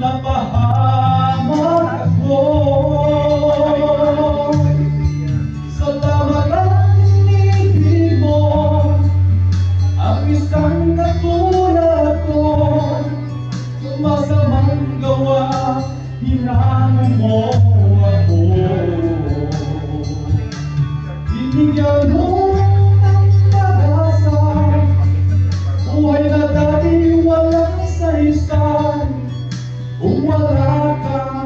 napahamak ako. Salamat ang ibig mo, ang isang katulad ko. Sa masamang gawa, hinamon mo ako. Binigyan mo ng pag-asa, buhay na dati walang saysay. Kung wala ka,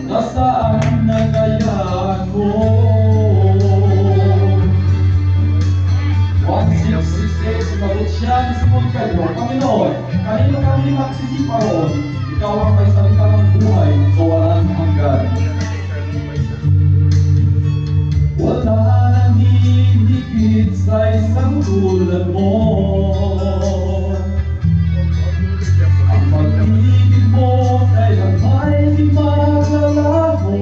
nasaan na kaya ako? 1668, sumagot siya ng simon kayo, Panginoon, kanino kami magsisiparon? Ikaw ang may salita ng buhay sa walang hanggan. Wala nang hihigit sa isang tulad mo. Ang pag-ibig mo kailan may di maglalaho.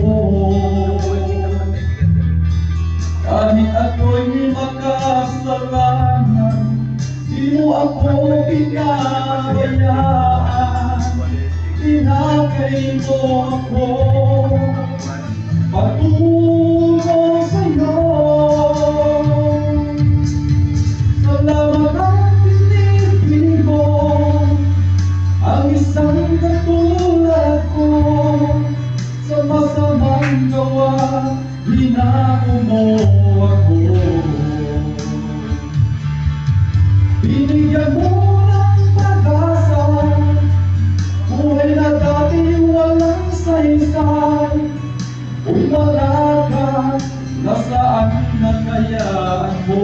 Kahit ako'y makasalanan, di mo ako pinabayaan. Pinagay mo ako patungo sa'yo. Salamat ang pinipili mo, ang isang katulad ko. Sa masamang gawa, hinamon mo ako. Binigyan mo ng pag-asa, buhay na dati walang saysay. Kung wala ka, nasaan na kaya ako?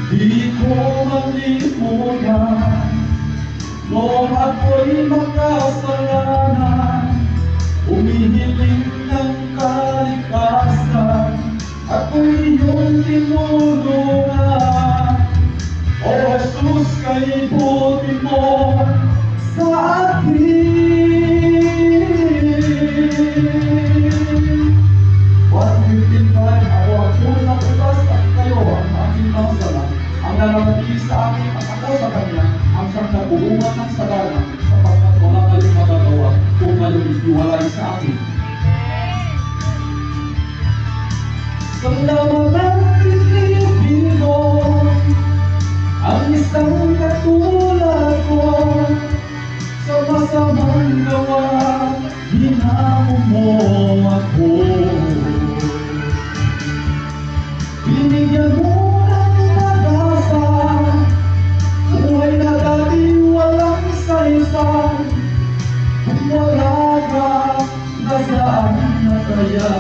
Di ko malimutan noong ako'y makasalanan, humihiling ng kalikasan, ako'y iyong tinulungan. O Jesus, kay buti mo sa akin. 1:15 ako ang puno ng utas at kayo ang aking mangsala. Ang nalamati sa akin at ako sa kanya ang siyang nabuungan ng sadana, sapagkat wala kayong magagawa kung kayo ihiwalay sa akin. Salamat ang pinipili mo, ang isang katulad ko. Sa masamang gawa, hinamon mo ako. Binigyan mo ng pag-asa, buhay na dati walang saysay. Kung wala ka, nasaan na kaya